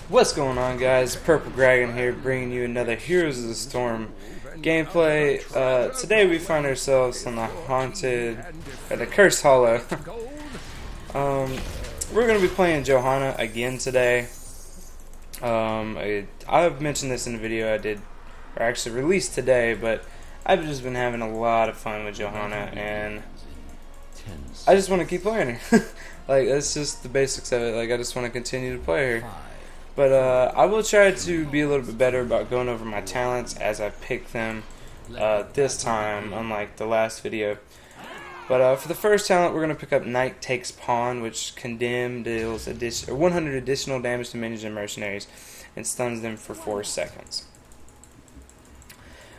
What's going on, guys? Purple Dragon here, bringing you another Heroes of the Storm gameplay. Today we find ourselves on the the Cursed Hollow. We're going to be playing Johanna again today. I've mentioned this in a video I did, or actually released today, but I've just been having a lot of fun with Johanna, and I just want to keep playing her. Like, that's just the basics of it. Like, I just want to continue to play her. But I will try to be a little bit better about going over my talents as I pick them this time, unlike the last video. But for the first talent, we're going to pick up Knight Takes Pawn, which deals 100 additional damage to minions and mercenaries and stuns them for 4 seconds.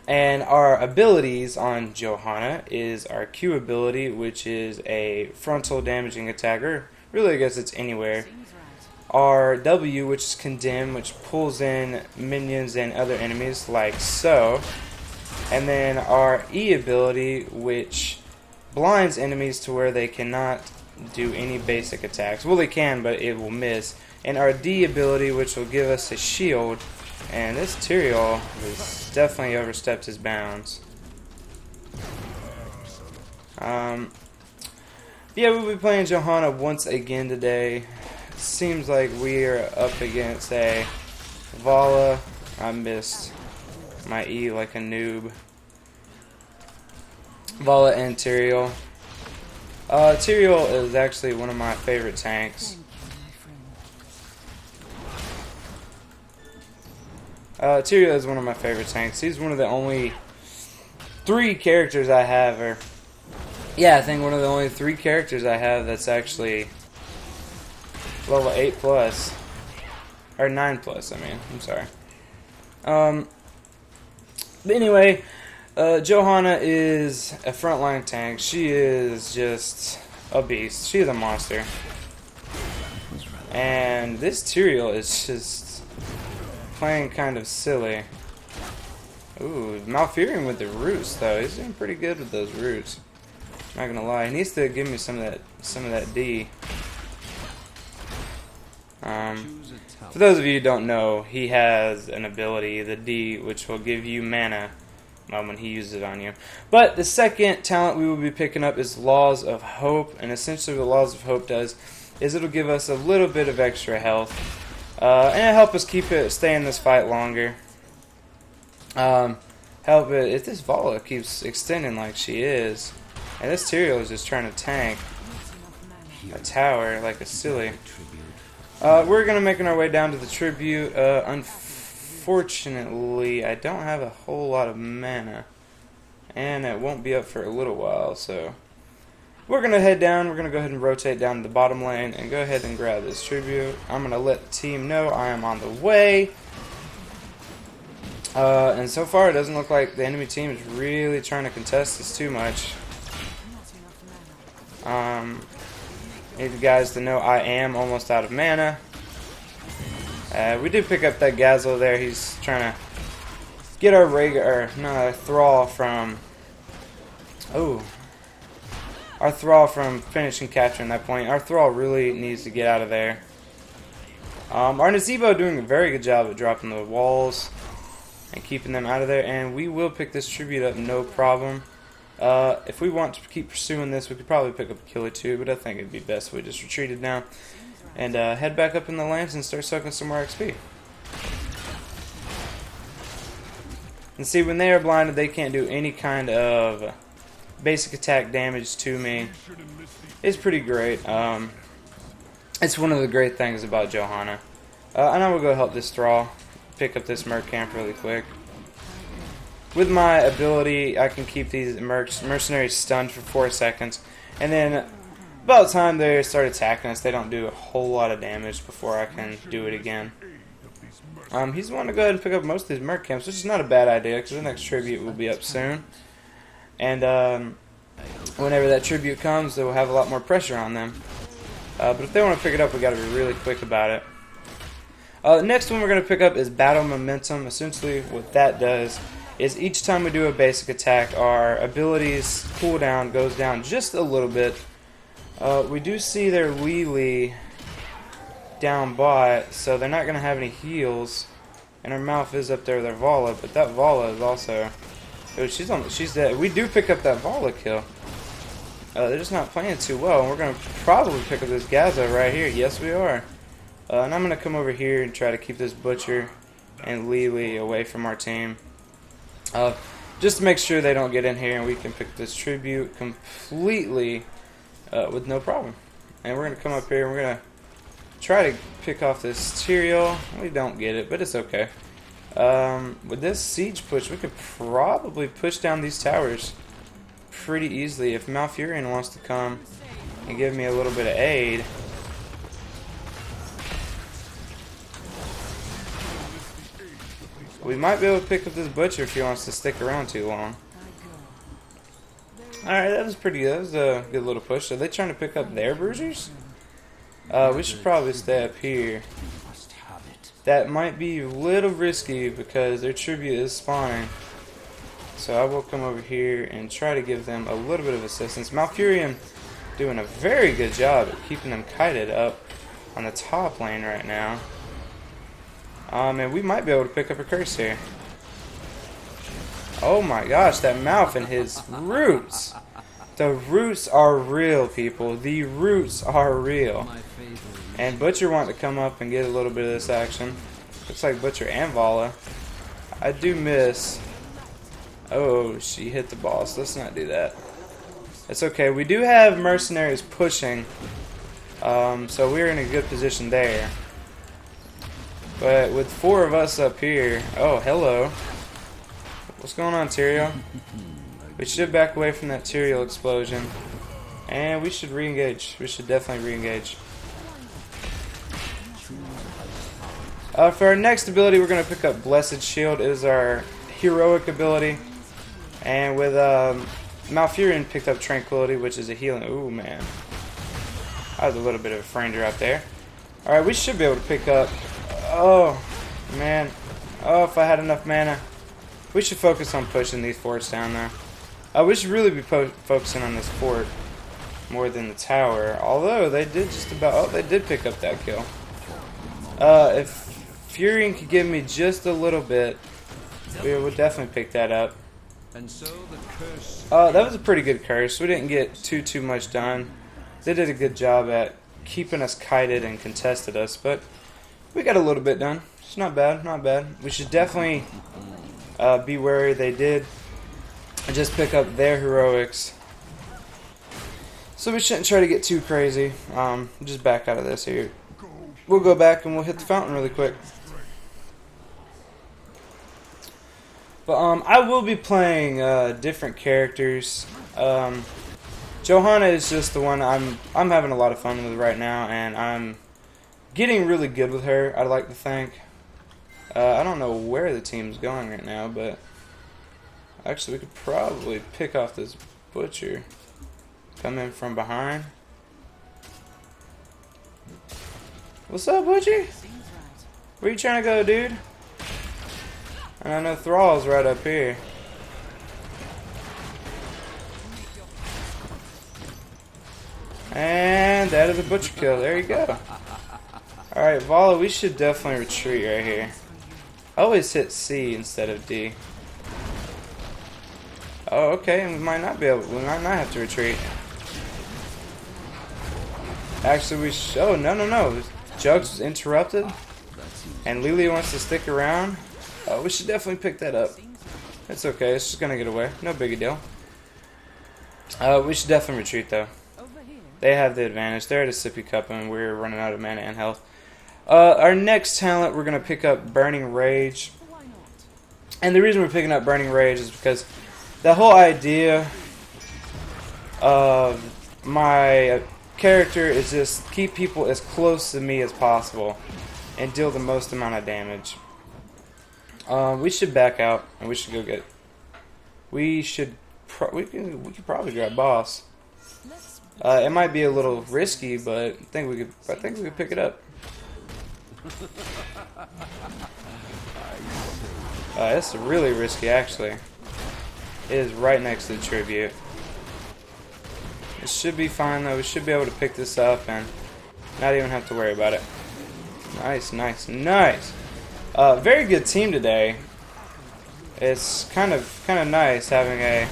And our abilities on Johanna is our Q ability, which is a frontal damaging attacker. Really, I guess it's anywhere. Our W, which is Condemn, which pulls in minions and other enemies like so. And then our E ability, which blinds enemies to where they cannot do any basic attacks. Well, they can, but it will miss. And our D ability, which will give us a shield. And this Tyrael has definitely overstepped his bounds. Yeah, we'll be playing Johanna once again today. Seems like we are up against a Vala. I missed my E like a noob. Vala and Tyrael. Tyrael is actually one of my favorite tanks. Tyrael is one of my favorite tanks. He's one of the only 3 characters I have, or yeah, I think one of the only 3 characters I have that's actually level 8 plus, or 9 plus. I mean, I'm sorry. But anyway, Johanna is a frontline tank. She is just a beast. She is a monster. And this Tyrael is just playing kind of silly. Ooh, Malfurion with the roots though. He's doing pretty good with those roots. I'm not gonna lie. He needs to give me some of that D. For those of you who don't know, he has an ability, the D, which will give you mana when he uses it on you. But the second talent we will be picking up is Laws of Hope, and essentially what Laws of Hope does is it'll give us a little bit of extra health, and it'll help us stay in this fight longer. Help it if this Vala keeps extending like she is, and this Tyrael is just trying to tank a tower like a silly. We're going to make our way down to the tribute. Unfortunately, I don't have a whole lot of mana, and it won't be up for a little while, so we're going to head down. We're going to go ahead and rotate down to the bottom lane and go ahead and grab this tribute. I'm going to let the team know I am on the way. And so far, it doesn't look like the enemy team is really trying to contest this too much. Need you guys to know I am almost out of mana. We did pick up that Gazelle there. He's trying to get our Thrall from. Our Thrall from finishing capturing that point. Our Thrall really needs to get out of there. Our Nazebo doing a very good job of dropping the walls and keeping them out of there. And we will pick this tribute up, no problem. If we want to keep pursuing this, we could probably pick up a kill or 2, but I think it'd be best if we just retreated now and head back up in the lands and start sucking some more XP. And see, when they are blinded, they can't do any kind of basic attack damage to me. It's pretty great. It's one of the great things about Johanna. And I will go help this Thrall pick up this Merc camp really quick. With my ability, I can keep these mercenaries stunned for 4 seconds, and then about the time they start attacking us, they don't do a whole lot of damage before I can do it again. He's wanting to go ahead and pick up most of these merc camps, which is not a bad idea, because the next tribute will be up soon. And whenever that tribute comes, they will have a lot more pressure on them. But if they want to pick it up, we got to be really quick about it. The next one we're going to pick up is Battle Momentum. Essentially, what that does is each time we do a basic attack, our abilities cooldown goes down just a little bit. We do see their Wheelie down bot, so they're not gonna have any heals. And her mouth is up there with her Vala, but that Vala is also. Oh, she's dead. We do pick up that Vala kill. They're just not playing too well, and we're gonna probably pick up this Gaza right here. Yes, we are. And I'm gonna come over here and try to keep this Butcher and Lily away from our team. Just to make sure they don't get in here and we can pick this tribute completely with no problem. And we're going to come up here and we're going to try to pick off this Tyrael. We don't get it, but it's okay. With this siege push, we could probably push down these towers pretty easily. If Malfurion wants to come and give me a little bit of aid. We might be able to pick up this Butcher if he wants to stick around too long. Alright, that was pretty good. That was a good little push. Are they trying to pick up their bruisers? We should probably stay up here. That might be a little risky because their tribute is spawning. So I will come over here and try to give them a little bit of assistance. Malfurion doing a very good job at keeping them kited up on the top lane right now. And we might be able to pick up a curse here. Oh my gosh, that mouth and his roots. The roots are real, people. The roots are real. And Butcher wanted to come up and get a little bit of this action. Looks like Butcher and Vala. I do miss. Oh, she hit the boss. Let's not do that. It's okay. We do have mercenaries pushing. So we're in a good position there. But with 4 of us up here, oh, hello. What's going on, Tyrael? We should back away from that Tyrael explosion. And we should re-engage. We should definitely re-engage. For our next ability, we're going to pick up Blessed Shield. It is our heroic ability. And with Malfurion picked up Tranquility, which is a healing. Ooh, man. I was a little bit of a frame drop there. Alright, we should be able to pick up. Oh, man. Oh, if I had enough mana. We should focus on pushing these forts down there. We should really be focusing on this fort more than the tower. Although, they did just about... Oh, they did pick up that kill. If Furion could give me just a little bit, we would definitely pick that up. That was a pretty good curse. We didn't get too much done. They did a good job at keeping us kited and contested us, but we got a little bit done. It's not bad, not bad. We should definitely be wary they did just pick up their heroics. So we shouldn't try to get too crazy. Just back out of this here. We'll go back and we'll hit the fountain really quick. But I will be playing different characters. Johanna is just the one I'm having a lot of fun with right now, and I'm getting really good with her, I'd like to think. I don't know where the team's going right now, but actually we could probably pick off this Butcher. Come in from behind. What's up, Butcher? Where you trying to go, dude? And I know Thrall's right up here. And that is a Butcher kill. There you go. Alright, Vala, we should definitely retreat right here. I always hit C instead of D. Oh, okay, we might not have to retreat. Actually, oh, no. Jugs was interrupted. And Lily wants to stick around. Oh, we should definitely pick that up. It's okay, it's just gonna get away. No big deal. We should definitely retreat, though. They have the advantage. They're at a sippy cup, and we're running out of mana and health. Our next talent, we're going to pick up Burning Rage. And the reason we're picking up Burning Rage is because the whole idea of my character is just keep people as close to me as possible and deal the most amount of damage. We should back out, and we should go get... We could probably grab boss. It might be a little risky, but I think we could pick it up. It's really risky, actually. It is right next to the tribute. It should be fine, though. We should be able to pick this up and not even have to worry about it. Nice, nice, nice. Very good team today. It's kind of nice having a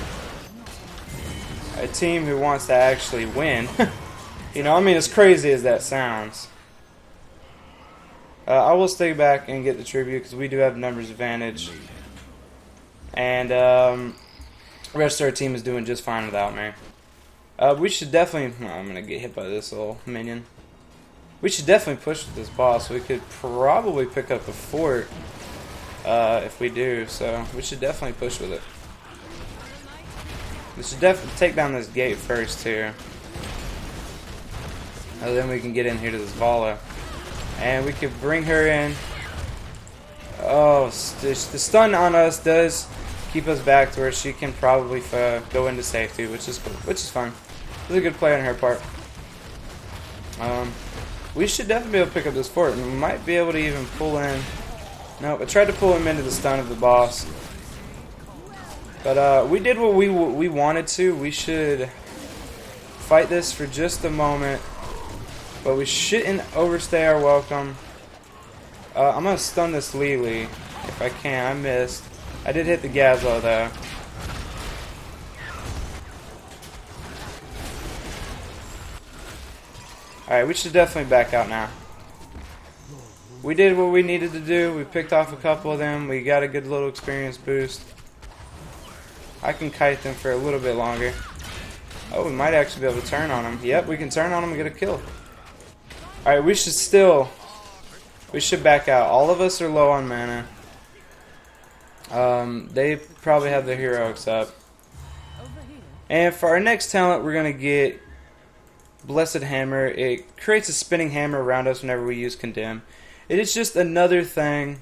team who wants to actually win. You know, I mean, as crazy as that sounds. I will stay back and get the tribute because we do have numbers advantage. And the rest of our team is doing just fine without me. We should definitely... I'm going to get hit by this little minion. We should definitely push with this boss. We could probably pick up a fort if we do. So we should definitely push with it. We should definitely take down this gate first too. And then we can get in here to this Vala. And we could bring her in. Oh, the stun on us does keep us back to where she can probably go into safety, which is fun. It's a good play on her part. We should definitely be able to pick up this fort, and we might be able to even pull in. No, I tried to pull him into the stun of the boss, but we did what we wanted to. We should fight this for just a moment, but we shouldn't overstay our welcome. I'm gonna stun this Lily if I can. I missed. I did hit the Gazlo though. Alright, we should definitely back out now. We did what we needed to do. We picked off a couple of them. We got a good little experience boost. I can kite them for a little bit longer. Oh, we might actually be able to turn on them. Yep, we can turn on them and get a kill. Alright, we should back out. All of us are low on mana. They probably have their heroics up. And for our next talent, we're going to get Blessed Hammer. It creates a spinning hammer around us whenever we use Condemn. It is just another thing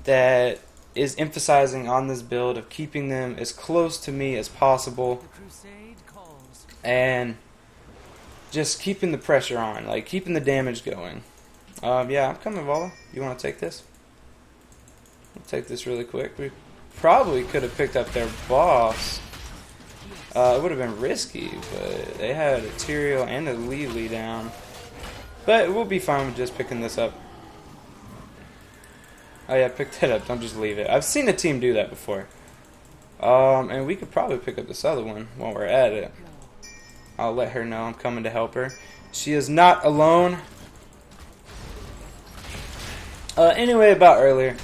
that is emphasizing on this build of keeping them as close to me as possible. And just keeping the pressure on, like keeping the damage going. Yeah, I'm coming, Vala. You want to take this? I'll take this really quick. We probably could have picked up their boss. It would have been risky, but they had a Tyrael and a Lily down. But we'll be fine with just picking this up. Oh yeah, pick that up. Don't just leave it. I've seen a team do that before. And we could probably pick up this other one while we're at it. I'll let her know I'm coming to help her. She is not alone. Anyway, about earlier,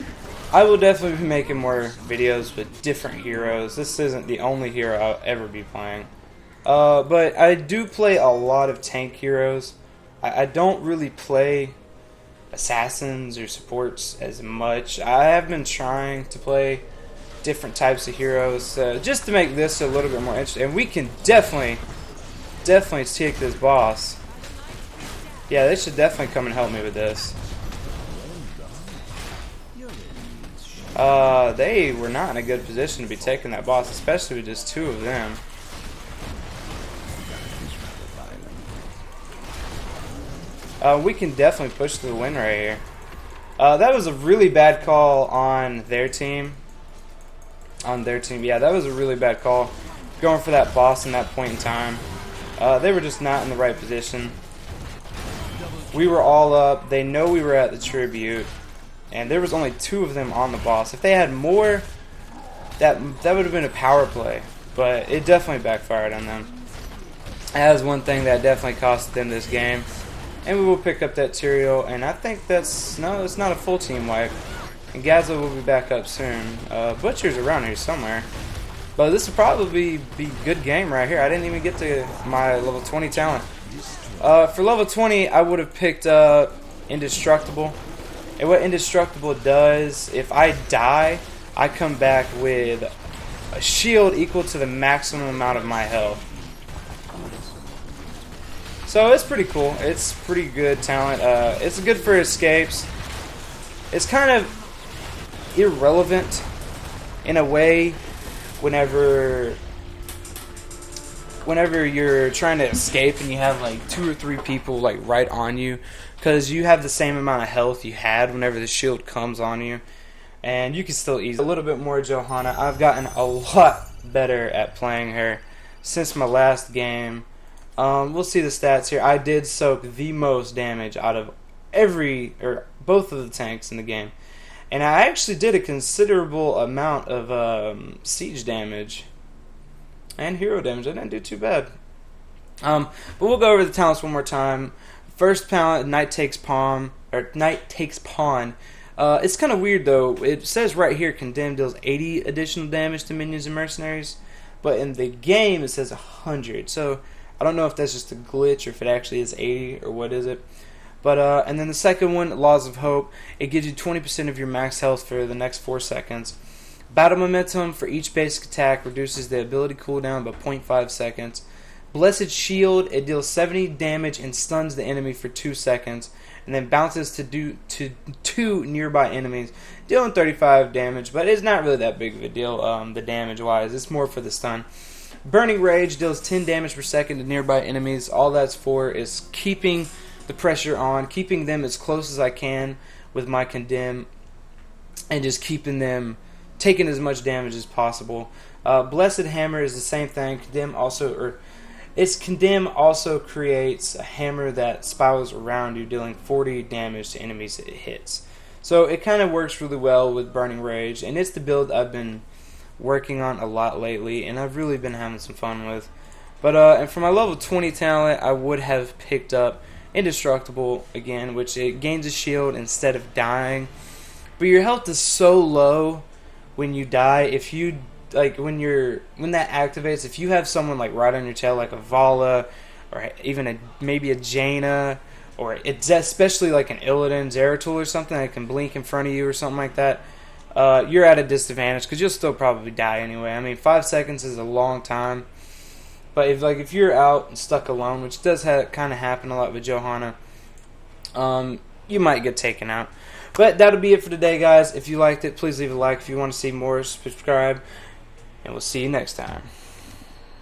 I will definitely be making more videos with different heroes. This isn't the only hero I'll ever be playing. But I do play a lot of tank heroes. I don't really play assassins or supports as much. I have been trying to play different types of heroes just to make this a little bit more interesting. And we can definitely take this boss. Yeah, they should definitely come and help me with this. They were not in a good position to be taking that boss, especially with just two of them. We can definitely push to the win right here. That was a really bad call on their team. Yeah, that was a really bad call. Going for that boss in that point in time. They were just not in the right position. We were all up. They know we were at the tribute. And there was only two of them on the boss. If they had more, that would have been a power play. But it definitely backfired on them. That is one thing that definitely cost them this game. And we will pick up that Tyrael. And I think it's not a full team wipe. And Gazza will be back up soon. Butcher's around here somewhere. But this will probably be a good game right here. I didn't even get to my level 20 talent. For level 20, I would have picked up Indestructible. And what Indestructible does, if I die, I come back with a shield equal to the maximum amount of my health. So it's pretty cool. It's pretty good talent. It's good for escapes. It's kind of irrelevant in a way whenever you're trying to escape and you have like 2 or 3 people like right on you, because you have the same amount of health you had whenever the shield comes on you, and you can still ease a little bit more. Johanna, I've gotten a lot better at playing her since my last game. We'll see the stats here. I did soak the most damage out of or both of the tanks in the game. And I actually did a considerable amount of siege damage and hero damage. I didn't do too bad. But we'll go over the talents one more time. First talent, Knight Takes Pawn. It's kind of weird though. It says right here, Condemn deals 80 additional damage to minions and mercenaries, but in the game it says 100. So I don't know if that's just a glitch or if it actually is 80 or what is it. But and then the second one, Laws of Hope. It gives you 20% of your max health for the next 4 seconds. Battle Momentum for each basic attack reduces the ability cooldown by 0.5 seconds. Blessed Shield, it deals 70 damage and stuns the enemy for 2 seconds, and then bounces to 2 nearby enemies, dealing 35 damage, but it's not really that big of a deal, the damage-wise. It's more for the stun. Burning Rage deals 10 damage per second to nearby enemies. All that's for is keeping the pressure on, keeping them as close as I can with my Condemn, and just keeping them taking as much damage as possible. Blessed Hammer is the same thing. Condemn also creates a hammer that spirals around you, dealing 40 damage to enemies it hits. So it kind of works really well with Burning Rage, and it's the build I've been working on a lot lately, and I've really been having some fun with. But and for my level 20 talent, I would have picked up Indestructible again, which it gains a shield instead of dying. But your health is so low when you die. If you when that activates, if you have someone like right on your tail, like a Vala, or even maybe a Jaina, or it's especially like an Illidan Zeratul or something that can blink in front of you or something like that, you're at a disadvantage because you'll still probably die anyway. I mean, 5 seconds is a long time, but if you're out and stuck alone, which does kind of happen a lot with Johanna, you might get taken out. But that'll be it for today, guys. If you liked it, please leave a like. If you want to see more, subscribe. And we'll see you next time.